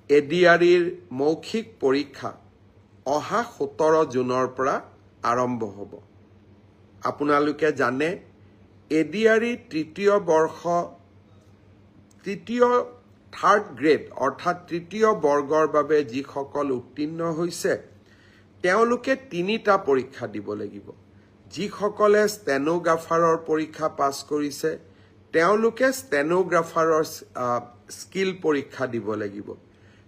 এডিআৰিৰ মৌখিক পৰীক্ষা অহা 17 জুনৰ পৰা আৰম্ভ হ'ব। আপোনালোকে জানে এডিআৰি থাৰ্ড গ্ৰেড অৰ্থাৎ তৃতীয় বৰ্গৰ বাবে যিসকল উত্তীৰ্ণ হৈছে তেওঁলোকে 3টা পৰীক্ষা দিব লাগিব। যিসকলে ষ্টেনোগ্ৰাফাৰৰ পৰীক্ষা পাছ কৰিছে তেওঁলোকে ষ্টেনোগ্ৰাফাৰৰ স্কিল পৰীক্ষা দিব লাগিব।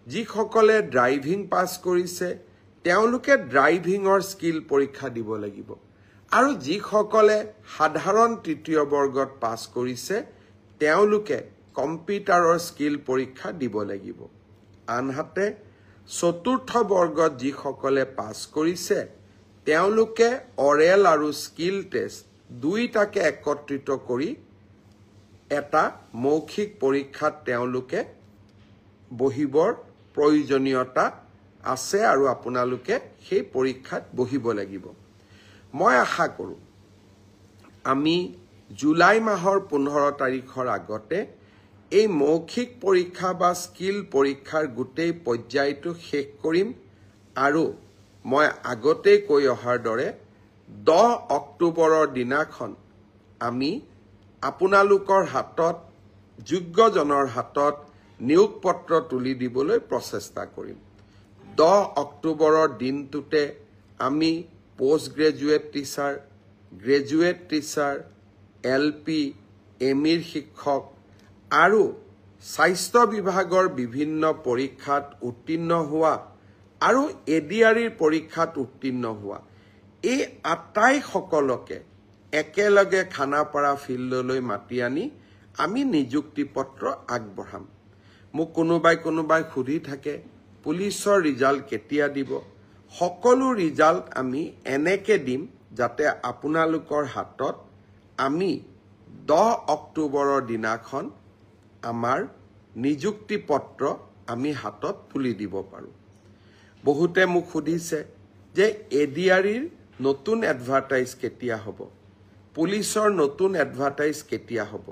যিসকলে ড্ৰাইভিং পাছ কৰিছে তেওঁলোকে ড্ৰাইভিঙৰ স্কিল পৰীক্ষা দিব লাগিব। আৰু যিসকলে সাধাৰণ তৃতীয় বৰ্গত পাছ কৰিছে তেওঁলোকে কম্পিউটাৰৰ স্কিল পৰীক্ষা দিব লাগিব। আনহাতে চতুৰ্থ বৰ্গত যিসকলে পাছ কৰিছে তেওঁলোকে অৰেল আৰু স্কিল টেষ্ট দুইটাকে একত্ৰিত কৰি এটা মৌখিক পৰীক্ষাত তেওঁলোকে বহিবৰ প্ৰয়োজনীয়তা আছে আৰু আপোনালোকে সেই পৰীক্ষাত বহিব লাগিব। মই আশা কৰোঁ আমি জুলাই মাহৰ 15 তাৰিখৰ আগতে এই মৌখিক পৰীক্ষা বা স্কিল পৰীক্ষাৰ গোটেই পৰ্যায়টো শেষ কৰিম আৰু মই আগতে কৈ অহাৰ দৰে 10 অক্টোবৰৰ দিনাখন আমি আপোনালোকৰ হাতত যোগ্যজনৰ হাতত নিয়োগ পত্ৰ তুলি দিবলৈ প্ৰচেষ্টা কৰিম। 10 অক্টোবৰৰ দিনটোতে আমি post graduate teacher, graduate teacher, LP, এমিৰ শিক্ষক আৰু স্বাস্থ্য বিভাগৰ বিভিন্ন পৰীক্ষাত উত্তীৰ্ণ হোৱা আৰু এডিআৰিৰ পৰীক্ষাত উত্তীৰ্ণ হোৱা এই আটাইসকলকে একেলগে খানাপাৰা ফিল্ডলৈ মাতি আনি আমি নিযুক্তি পত্ৰ আগবঢ়াম। মোক কোনোবাই সুধি থাকে পুলিচৰ ৰিজাল্ট কেতিয়া দিব? সকলো ৰিজাল্ট আমি এনেকে দিম যাতে আপোনালোকৰ হাতত আমি 10 অক্টোবৰৰ দিনাখন আমাৰ নিযুক্তি পত্ৰ আমি হাতত তুলি দিব পাৰোঁ। বহুতে মোক সুধিছে যে এডিআৰিৰ নতুন এডভাৰটাইজ কেতিয়া হ'ব? পুলিচৰ নতুন এডভাৰটাইজ কেতিয়া হ'ব?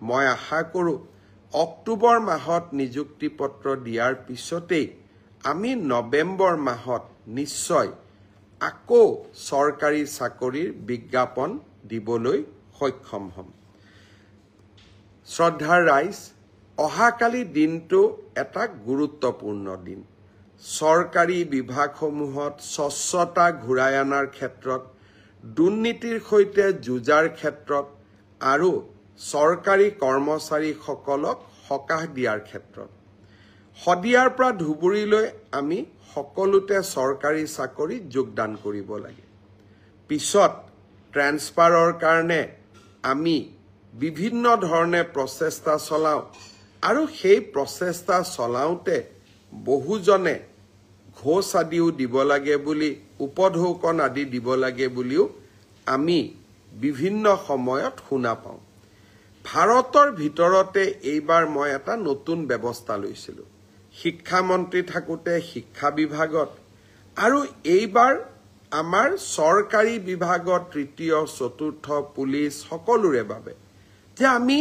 মই আশা কৰোঁ অক্টোবৰ মাহত নিযুক্তি পত্ৰ দিয়াৰ পিছতেই আমি নৱেম্বৰ মাহত নিশ্চয় আকৌ চৰকাৰী চাকৰিৰ বিজ্ঞাপন দিবলৈ সক্ষম হ'ম। শ্ৰদ্ধাৰ ৰাইজ, অহাকালি দিনটো এটা গুৰুত্বপূৰ্ণ দিন। চৰকাৰী বিভাগসমূহত স্বচ্ছতা ঘূৰাই অনাৰ ক্ষেত্ৰত, দুৰ্নীতিৰ সৈতে যুঁজাৰ ক্ষেত্ৰত আৰু চৰকাৰী কৰ্মচাৰীসকলক সকাহ দিয়াৰ ক্ষেত্ৰত শদিয়াৰ পৰা ধুবুৰীলৈ আমি সকলোতে চৰকাৰী চাকৰিত যোগদান কৰিব লাগে। পিছত ট্ৰেন্সফাৰৰ কাৰণে আমি বিভিন্ন ধৰণে প্ৰচেষ্টা চলাওঁ আৰু সেই প্ৰচেষ্টা চলাওঁতে বহুজনে ঘোষ আদিও দিব লাগে বুলি, উপঢৌকন আদি দিব লাগে বুলিও আমি বিভিন্ন সময়ত শুনা পাওঁ। ভাৰতৰ ভিতৰতে এইবাৰ মই এটা নতুন ব্যৱস্থা লৈছিলোঁ। শিক্ষামন্ত্ৰী থাকোঁতে শিক্ষা বিভাগত আৰু এইবাৰ আমাৰ চৰকাৰী বিভাগত তৃতীয়, চতুৰ্থ, পুলিচ সকলোৰে বাবে যে আমি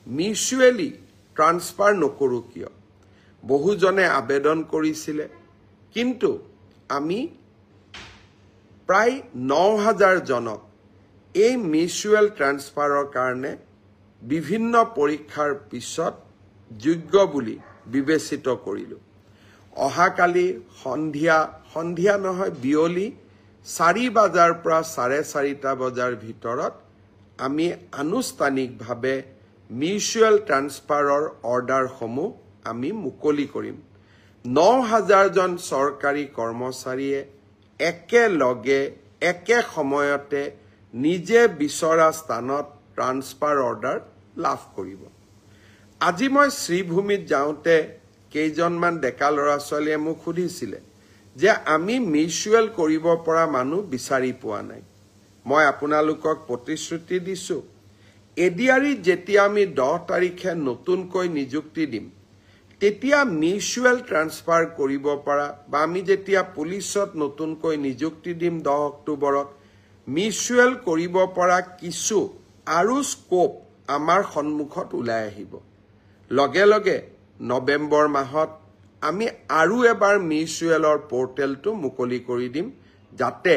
মিউচুৱেলি ট্ৰান্সফাৰ নকৰোঁ কিয়? বহুজনে আবেদন কৰিছিলে কিন্তু আমি প্ৰায় 9,000 জনক এই মিউচুৱেল ট্ৰান্সফাৰৰ কাৰণে বিভিন্ন পৰীক্ষাৰ পিছত যোগ্য বুলি বিবেচিত কৰিলোঁ। অহাকালি সন্ধিয়া নহয় বিয়লি 4 বজাৰ পৰা 4:30 বজাৰ ভিতৰত আমি আনুষ্ঠানিকভাৱে মিউচুৱেল ট্ৰান্সফাৰৰ অৰ্ডাৰসমূহ আমি মুকলি কৰিম। 9,000 জন চৰকাৰী কৰ্মচাৰীয়ে একেলগে একে সময়তে নিজে বিচৰা স্থানত ট্ৰান্সফাৰ অৰ্ডাৰ লাভ কৰিব। আজি মই শ্ৰীভূমিত যাওঁতে কেইজনমান ডেকা ল'ৰা ছোৱালীয়ে মোক সুধিছিলে যে আমি মিউচুৱেল কৰিব পৰা মানুহ বিচাৰি পোৱা নাই। মই আপোনালোকক প্ৰতিশ্ৰুতি দিছোঁ এডিআৰিত যেতিয়া আমি 10 তাৰিখে নতুনকৈ নিযুক্তি দিম তেতিয়া মিউচুৱেল ট্ৰান্সফাৰ কৰিব পৰা বা আমি যেতিয়া পুলিচত নতুনকৈ নিযুক্তি দিম 10 অক্টোবৰত মিউচুৱেল কৰিব পৰা কিছু আৰু স্কোপ আমাৰ সন্মুখত ওলাই আহিব। লগে লগে নৱেম্বৰ মাহত আমি আৰু এবাৰ মিউচুৱেলৰ পৰ্টেলটো মুকলি কৰি দিম যাতে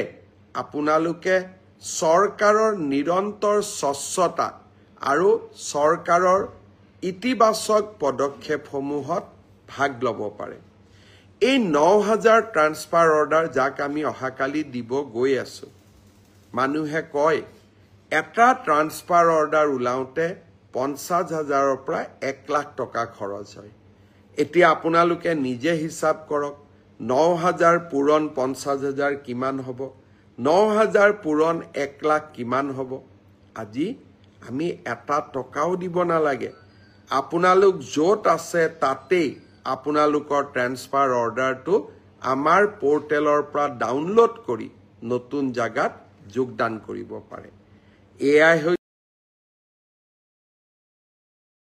আপোনালোকে চৰকাৰৰ নিৰন্তৰ স্বচ্ছতা আৰু চৰকাৰৰ ইতিবাচক পদক্ষেপসমূহত ভাগ ল'ব পাৰে এই ৯,০০০ ট্ৰান্সফাৰ অৰ্ডাৰ যাক আমি অহাকালি দিব গৈ আছো মানুহে কয় এটা ট্ৰান্সফাৰ অৰ্ডাৰ ওলাওতে ৫০,০০০ৰ পৰা ১,০০,০০০ টকা খৰচ হয় এতিয়া আপোনালোকে নিজে হিসাব কৰক ৯,০০০ পূৰণ ৫০,০০০ কিমান হ'ব ৯,০০০ পূৰণ ১,০০,০০০ কিমান হ'ব আজি আমি এটা টকাও দিব নালাগে আপোনালোক য'ত আছে তাতেই আপোনালোকৰ ট্ৰান্সফাৰ অৰ্ডাৰটো আমাৰ পৰ্টেলৰ পৰা ডাউনলোড কৰি নতুন জাগাত যোগদান কৰিব পাৰে এয়াই